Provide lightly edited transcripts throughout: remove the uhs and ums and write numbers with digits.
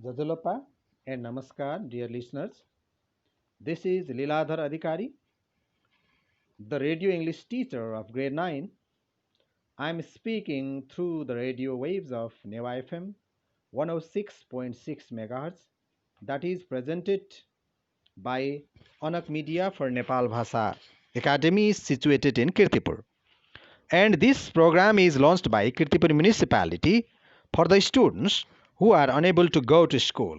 Jajalopa and Namaskar, dear listeners. This is Liladhar Adhikari, the radio English teacher of grade 9. I am speaking through the radio waves of Neva FM 106.6 MHz that is presented by Anak Media for Nepal Bhasa Academy situated in Kirtipur. And this program is launched by Kirtipur municipality for the students who are unable to go to school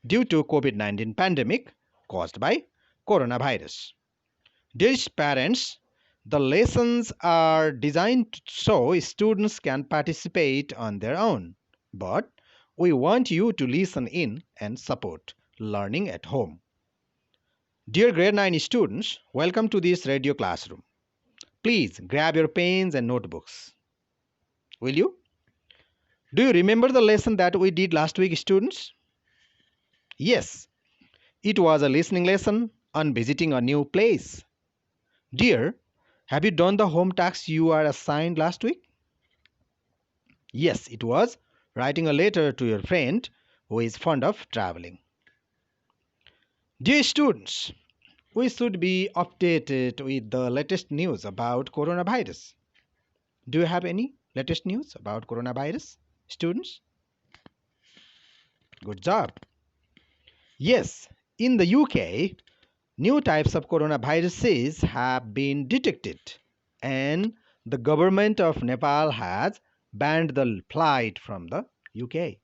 due to COVID-19 pandemic caused by coronavirus. Dear parents, the lessons are designed so students can participate on their own, but we want you to listen in and support learning at home. Dear grade 9 students, welcome to this radio classroom. Please grab your pens and notebooks. Will you? Do you remember the lesson that we did last week, students? Yes, it was a listening lesson on visiting a new place. Dear, have you done the home tasks you are assigned last week? Yes, it was writing a letter to your friend who is fond of traveling. Dear students, we should be updated with the latest news about coronavirus. Do you have any latest news about coronavirus, students? Good job. Yes, in the UK, new types of coronaviruses have been detected, and the government of Nepal has banned the flight from the UK.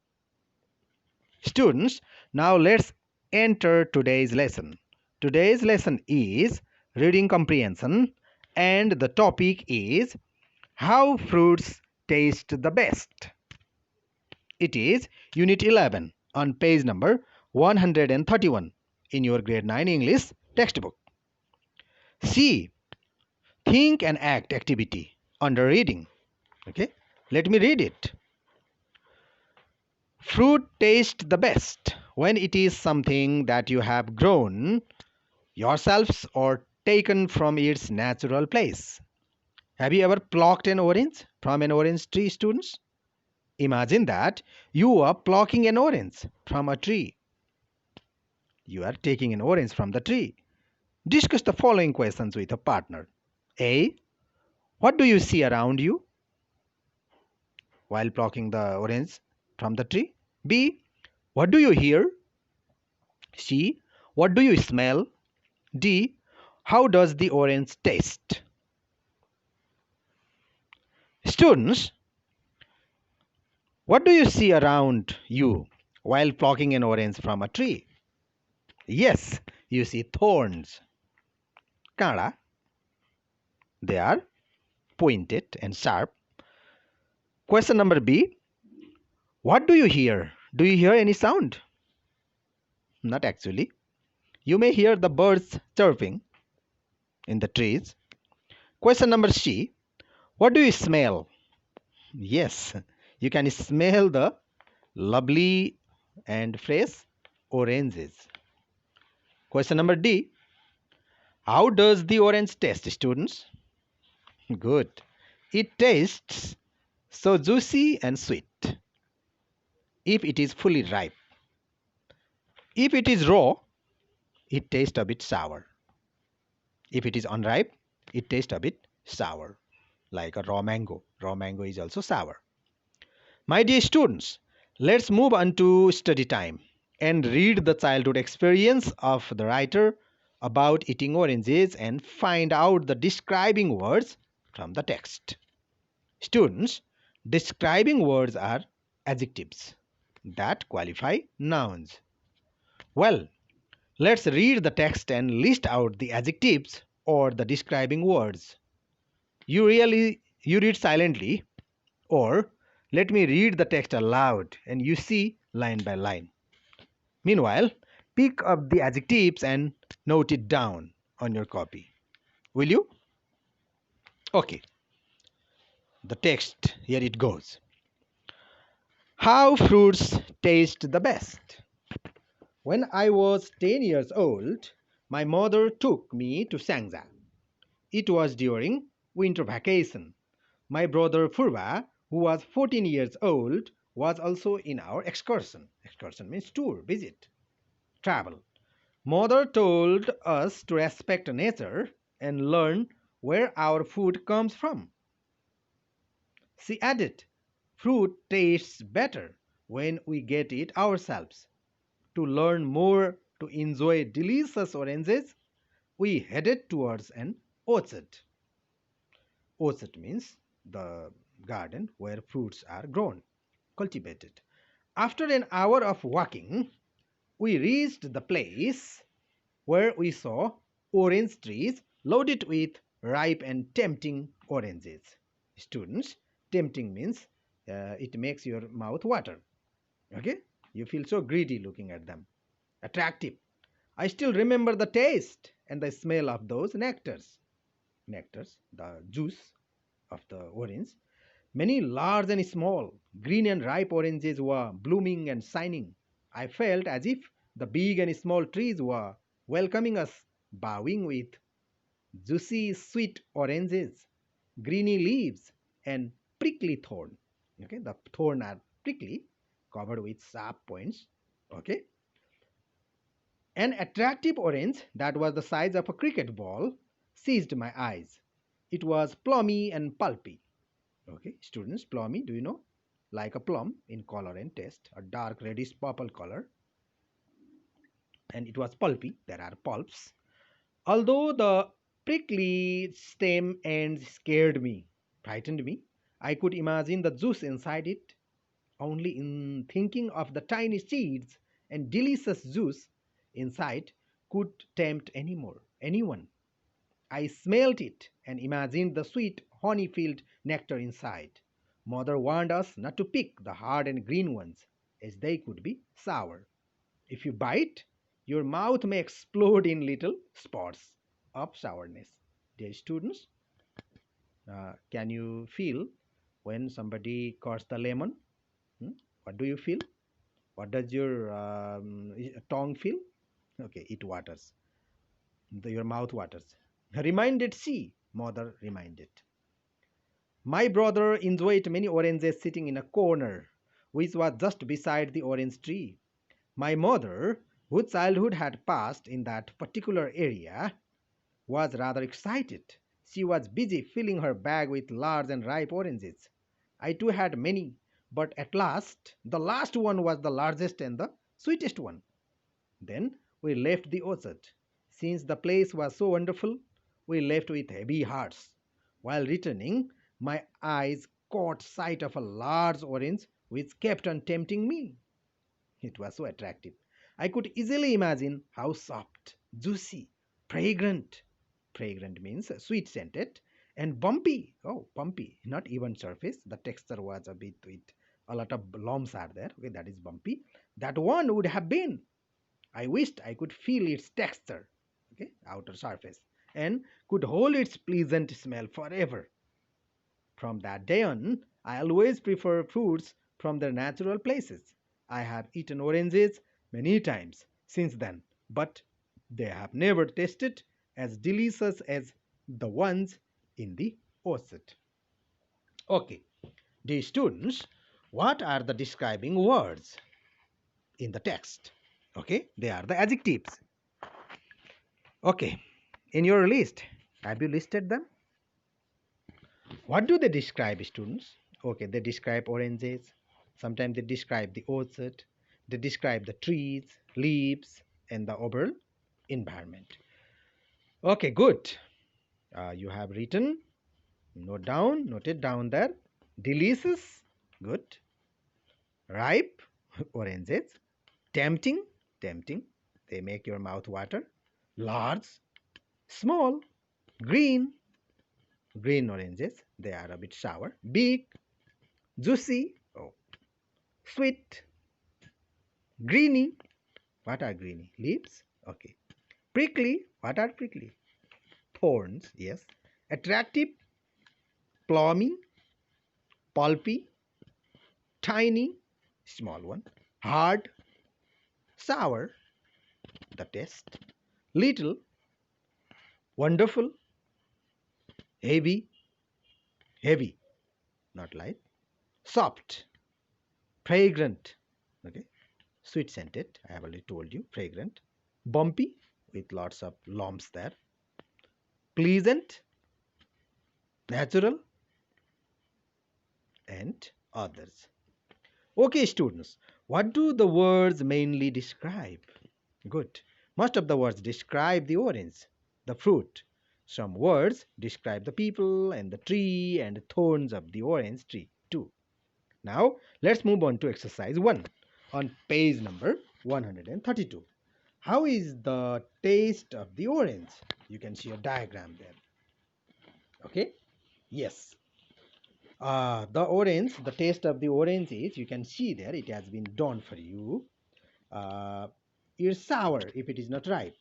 Students, now let's enter today's lesson. Today's lesson is reading comprehension, and the topic is how fruits taste the best. It is Unit 11 on page number 131 in your grade 9 English textbook. C. Think and act activity under reading. Okay, let me read it. Fruit tastes the best when it is something that you have grown yourselves or taken from its natural place. Have you ever plucked an orange from an orange tree, students? Imagine that you are plucking an orange from a tree. You are taking an orange from the tree. Discuss the following questions with a partner. A. What do you see around you while plucking the orange from the tree? B. What do you hear? C. What do you smell? D. How does the orange taste? Students, what do you see around you while plucking an orange from a tree? Yes, you see thorns. Kara. They are pointed and sharp. Question number B. What do you hear? Do you hear any sound? Not actually. You may hear the birds chirping in the trees. Question number C. What do you smell? Yes, you can smell the lovely and fresh oranges. Question number D. How does the orange taste, students? Good. It tastes so juicy and sweet if it is fully ripe. If it is raw, it tastes a bit sour. If it is unripe, it tastes a bit sour, like a raw mango. Raw mango is also sour. My dear students, let's move on to study time and read the childhood experience of the writer about eating oranges and find out the describing words from the text. Students, describing words are adjectives that qualify nouns. Well, let's read the text and list out the adjectives or the describing words. You read silently, or let me read the text aloud and you see line by line. Meanwhile, pick up the adjectives and note it down on your copy. Will you? Okay. The text, here it goes. How fruits taste the best. When I was 10 years old, my mother took me to Sangja. It was during winter vacation. My brother Furwa, who was 14 years old, was also in our excursion. Excursion means tour, visit, travel. Mother told us to respect nature and learn where our food comes from. She added, fruit tastes better when we get it ourselves. To learn more to enjoy delicious oranges, we headed towards an orchard. Orchard means the garden where fruits are grown, cultivated. After an hour of walking, we reached the place where we saw orange trees loaded with ripe and tempting oranges. Students, tempting means it makes your mouth water. Okay? You feel so greedy looking at them. Attractive. I still remember the taste and the smell of those nectars. Nectars, the juice of the orange. Many large and small, green and ripe oranges were blooming and shining. I felt as if the big and small trees were welcoming us, bowing with juicy, sweet oranges, greeny leaves, and prickly thorn. Okay, the thorn are prickly, covered with sharp points. Okay, an attractive orange that was the size of a cricket ball seized my eyes. It was plummy and pulpy. Okay, students, plummy, do you know? Like a plum in color and taste, a dark reddish purple color, and it was pulpy. There are pulps. Although the prickly stem ends scared me, frightened me, I could imagine the juice inside it. Only in thinking of the tiny seeds and delicious juice inside could tempt anyone. I smelt it and imagined the sweet honey-filled nectar inside. Mother warned us not to pick the hard and green ones, as they could be sour. If you bite, your mouth may explode in little spots of sourness. Dear students, can you feel when somebody cuts the lemon? Hmm? What do you feel? What does your tongue feel? Okay, it waters. Your mouth waters. Reminded she, mother reminded. My brother enjoyed many oranges sitting in a corner, which was just beside the orange tree. My mother, whose childhood had passed in that particular area, was rather excited. She was busy filling her bag with large and ripe oranges. I too had many, but at last, the last one was the largest and the sweetest one. Then we left the orchard. Since the place was so wonderful, we left with heavy hearts. While returning, my eyes caught sight of a large orange which kept on tempting me. It was so attractive. I could easily imagine how soft, juicy, fragrant. Fragrant means sweet scented and bumpy. Oh, bumpy, not even surface. The texture was a bit with a lot of lumps are there. Okay, that is bumpy. That one would have been. I wished I could feel its texture, okay, outer surface, and could hold its pleasant smell forever. From that day on, I always prefer fruits from their natural places. I have eaten oranges many times since then, but they have never tasted as delicious as the ones in the orchard. Okay, dear students, what are the describing words in the text? Okay, they are the adjectives. Okay, in your list, have you listed them? What do they describe, students? Okay, they describe oranges. Sometimes they describe the orchard. They describe the trees, leaves, and the overall environment. Okay, good. You have written, noted down there. Delicious, good. Ripe, oranges. Tempting, tempting. They make your mouth water. Large, small, green, green oranges. They are a bit sour. Big, juicy, oh, sweet, greeny. What are greeny? Leaves? Okay. Prickly. What are prickly? Thorns. Yes. Attractive, plummy, pulpy, tiny, small one. Hard, sour, the taste. Little, wonderful, heavy, heavy, not light. Soft, Fragrant, okay, sweet scented, I have already told you, fragrant. Bumpy, with lots of lumps there. Pleasant, natural, and others. Okay, students, what do the words mainly describe? Good. Most of the words describe the orange, the fruit. Some words describe the people and the tree and the thorns of the orange tree too. Now, let's move on to exercise 1 on page number 132. How is the taste of the orange? You can see a diagram there. Okay? Yes. The taste of the orange is, you can see there, it has been done for you. Uh, it's sour if it is not ripe,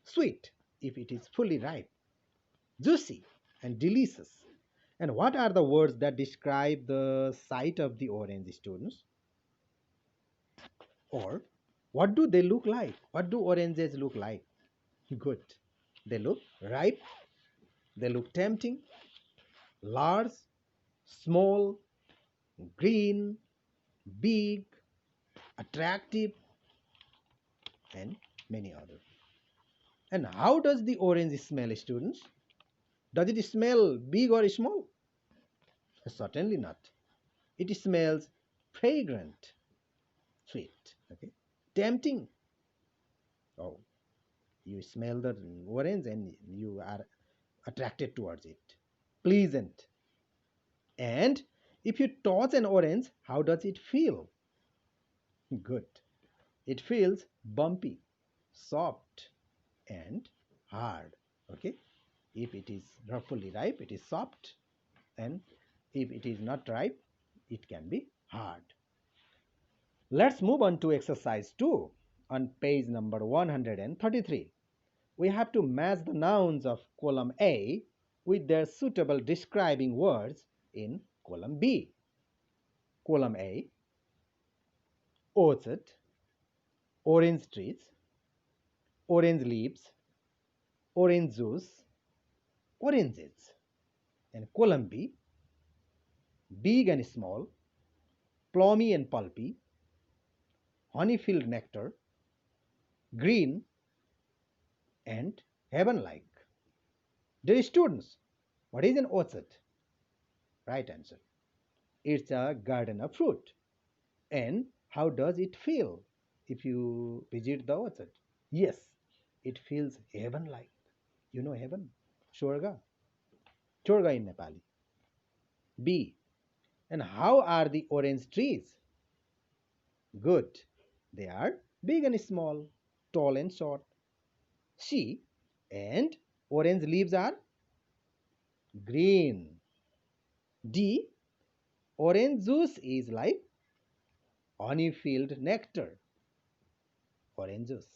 sweet if it is fully ripe, juicy and delicious. And what are the words that describe the sight of the orange, students? Or what do they look like? What do oranges look like? Good. They look ripe, they look tempting, large, small, green, big, attractive, and many others. And how does the orange smell, students? Does it smell big or small? Certainly not. It smells fragrant, sweet, okay, tempting. Oh, you smell the orange and you are attracted towards it. Pleasant. And if you touch an orange, how does it feel? Good. It feels bumpy, soft, and hard. Okay. If it is not fully ripe, it is soft, and if it is not ripe, it can be hard. Let's move on to exercise 2 on page number 133. We have to match the nouns of column A with their suitable describing words in column B. Column A: orchard, orange trees, orange leaves, orange juice, oranges. And column B: big and small, plummy and pulpy, honey-filled nectar, green, and heaven-like. Dear students, what is an orchard? Right answer. It's a garden of fruit. And how does it feel if you visit the orchard? Yes, it feels heaven-like. You know heaven? Swarga. Swarga in Nepali. B. And how are the orange trees? Good. They are big and small, tall and short. C. And orange leaves are green. D. Orange juice is like honey-filled nectar. Orange juice.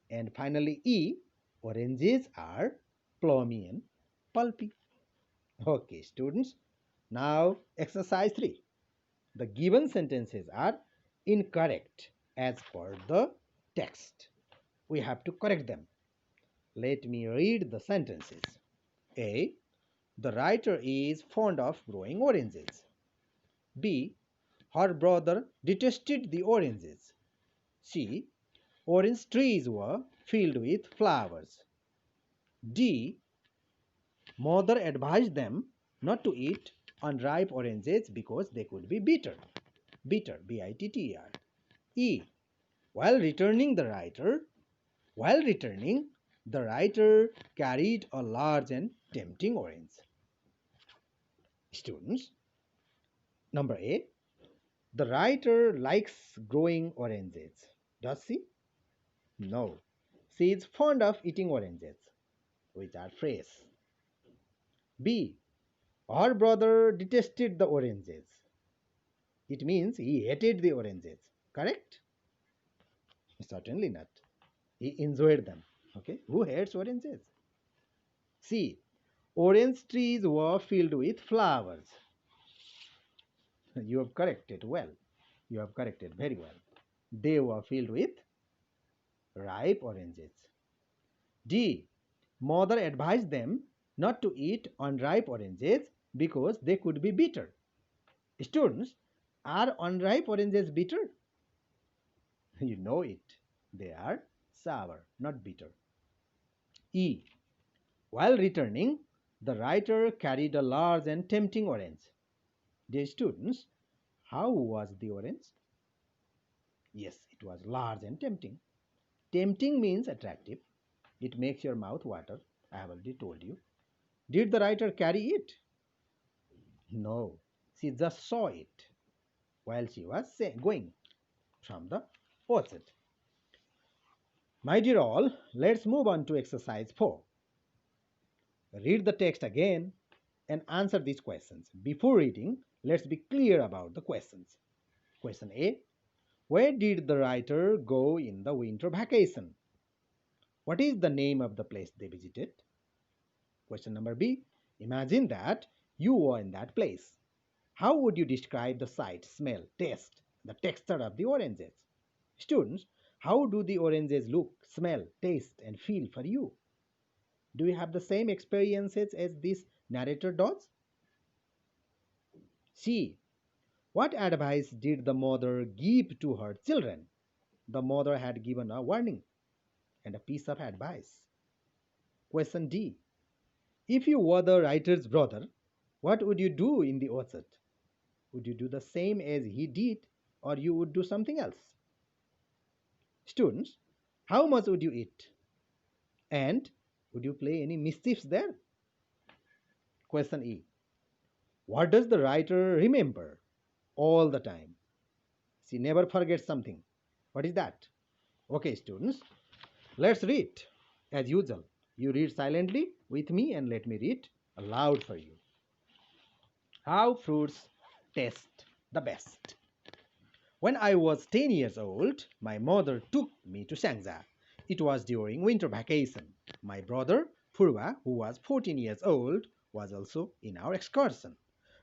And finally E. Oranges are plummy and pulpy. Okay, students. Now exercise 3. The given sentences are incorrect as per the text. We have to correct them. Let me read the sentences. A. The writer is fond of growing oranges. B. Her brother detested the oranges. C. Orange trees were filled with flowers. D. Mother advised them not to eat unripe oranges because they could be bitter. Bitter, B-I-T-T-E-R. E. While returning, the writer carried a large and tempting orange. Students, number A. The writer likes growing oranges. Does she? No. She is fond of eating oranges, which are fresh. B. Her brother detested the oranges. It means he hated the oranges. Correct? Certainly not. He enjoyed them. Okay. Who hates oranges? C. Orange trees were filled with flowers. You have corrected well. You have corrected very well. They were filled with ripe oranges. D. Mother advised them not to eat unripe oranges because they could be bitter. Students, Are unripe oranges bitter? You know it. They are sour, not bitter. E. While returning, the writer carried a large and tempting orange. Dear students, how was the orange? Yes, it was large and tempting. Tempting means attractive. It makes your mouth water. I have already told you. Did the writer carry it? No, she just saw it while she was going from the orchard. My dear all, let's move on to exercise 4. Read the text again and answer these questions. Before reading, let's be clear about the questions. Question A. Where did the writer go in the winter vacation? What is the name of the place they visited? Question number B. Imagine that you were in that place. How would you describe the sight, smell, taste, the texture of the oranges? Students, how do the oranges look, smell, taste, and feel for you? Do you have the same experiences as this narrator does? C. What advice did the mother give to her children? The mother had given a warning and a piece of advice. Question D. If you were the writer's brother, what would you do in the orchard? Would you do the same as he did, or you would do something else? Students, how much would you eat? And would you play any mischiefs there? Question E. What does the writer remember all the time? She never forgets something. What is that? Okay, students, let's read. As usual, you read silently with me and let me read aloud for you. How fruits taste the best. When I was 10 years old, my mother took me to Shangja. It was during winter vacation. My brother, Purva, who was 14 years old, was also in our excursion.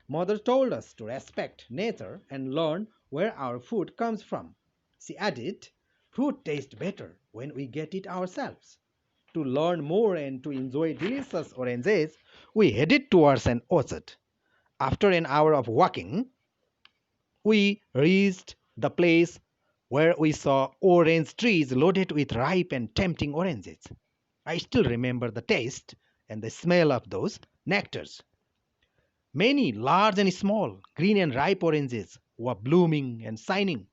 Mother told us to respect nature and learn where our food comes from. She added, fruit tastes better when we get it ourselves. To learn more and to enjoy delicious oranges, we headed towards an orchard. After an hour of walking, we reached the place where we saw orange trees loaded with ripe and tempting oranges. I still remember the taste and the smell of those nectars. Many large and small, green and ripe oranges were blooming and shining.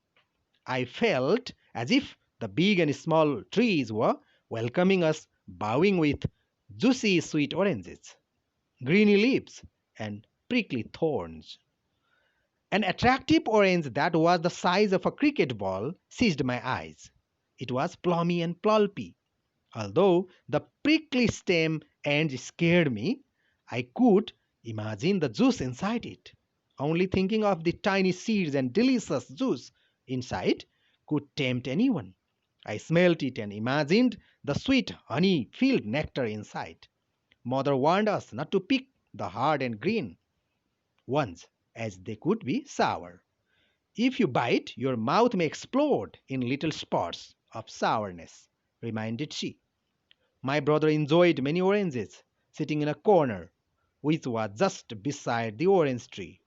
I felt as if the big and small trees were welcoming us, bowing with juicy sweet oranges, greeny leaves, and prickly thorns. An attractive orange that was the size of a cricket ball seized my eyes. It was plummy and pulpy. Although the prickly stem end scared me, I could imagine the juice inside it. Only thinking of the tiny seeds and delicious juice inside could tempt anyone. I smelt it and imagined the sweet honey-filled nectar inside. Mother warned us not to pick the hard and green ones, as they could be sour. If you bite, your mouth may explode in little spots of sourness, reminded she. My brother enjoyed many oranges, sitting in a corner, which was just beside the orange tree.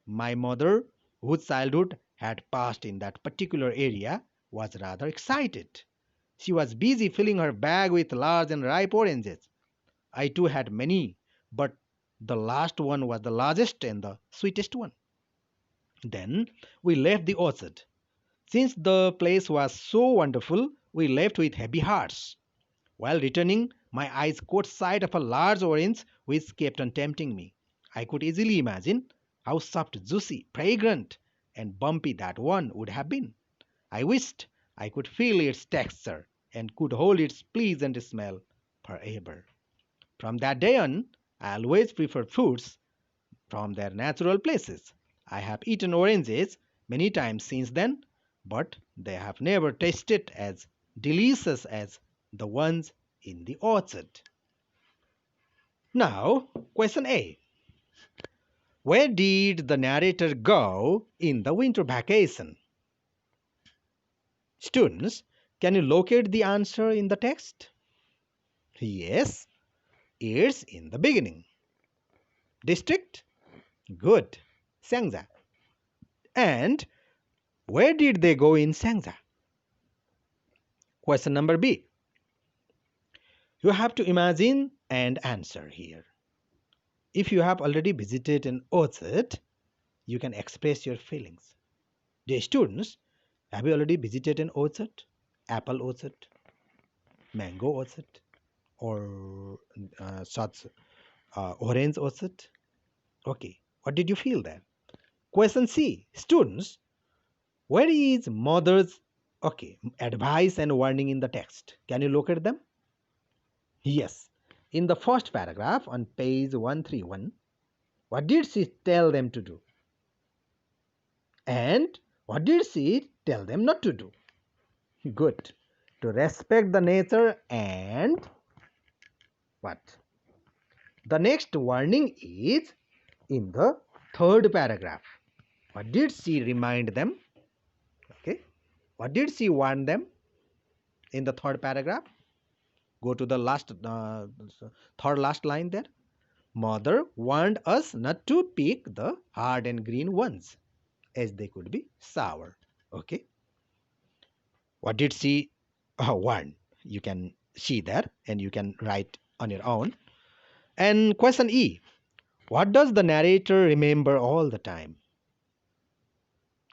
My mother, whose childhood had passed in that particular area, was rather excited. She was busy filling her bag with large and ripe oranges. I too had many, but the last one was the largest and the sweetest one. Then we left the orchard. Since the place was so wonderful, we left with heavy hearts. While returning, my eyes caught sight of a large orange which kept on tempting me. I could easily imagine how soft, juicy, fragrant, and bumpy that one would have been. I wished I could feel its texture and could hold its pleasant smell forever. From that day on, I always preferred fruits from their natural places. I have eaten oranges many times since then, but they have never tasted as delicious as the ones in the orchard. Now, question A. Where did the narrator go in the winter vacation? Students, can you locate the answer in the text? Yes, it's in the beginning. District? Good. Sangja. And where did they go in Sangza? Question number B. You have to imagine and answer here. If you have already visited an orchard, you can express your feelings. Dear students, have you already visited an orchard? Apple orchard, mango orchard, or such orange orchard? Okay, what did you feel there? Question C. Students, where is mother's advice and warning in the text? Can you locate them? Yes. In the first paragraph on page 131, what did she tell them to do? And what did she tell them not to do? Good. To respect the nature and what? The next warning is in the third paragraph. What did she remind them? Okay. What did she warn them in the third paragraph? Go to the third last line there. Mother warned us not to pick the hard and green ones, as they could be sour. Okay. What did she warn? You can see there and you can write on your own. And question E. What does the narrator remember all the time?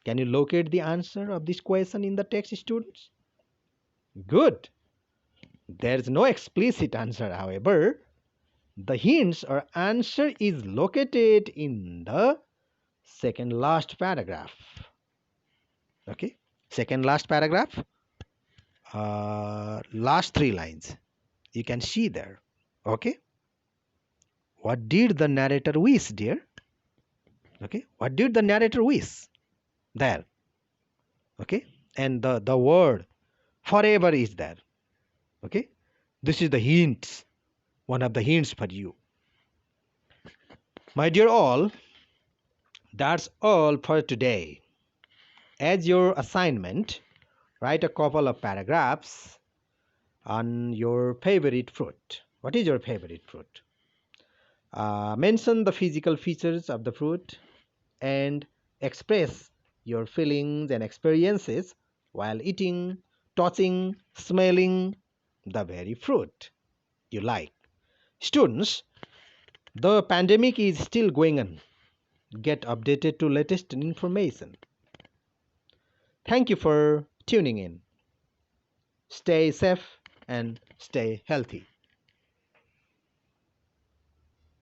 Can you locate the answer of this question in the text, students? Good. There's no explicit answer, however. The hints or answer is located in the second last paragraph. Okay, second last paragraph, last three lines. You can see there. Okay, what did the narrator wish, dear? Okay, what did the narrator wish? There. Okay, and the word forever is there. Okay, this is the hints, one of the hints for you. My dear all, that's all for today. As your assignment, write a couple of paragraphs on your favorite fruit. What is your favorite fruit? Mention the physical features of the fruit and express your feelings and experiences while eating, touching, smelling the very fruit you like. Students, the pandemic is still going on. Get updated to latest information. Thank you for tuning in. Stay safe and stay healthy.